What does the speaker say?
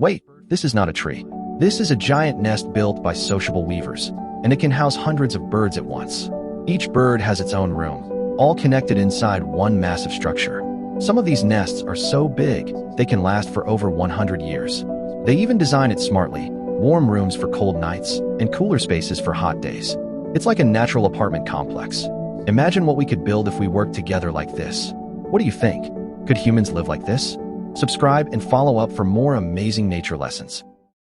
Wait, this is not a tree. This is a giant nest built by sociable weavers, and it can house hundreds of birds at once. Each bird has its own room, all connected inside one massive structure. Some of these nests are so big, they can last for over 100 years. They even design it smartly, warm rooms for cold nights and cooler spaces for hot days. It's like a natural apartment complex. Imagine what we could build if we worked together like this. What do you think? Could humans live like this? Subscribe and follow up for more amazing nature lessons.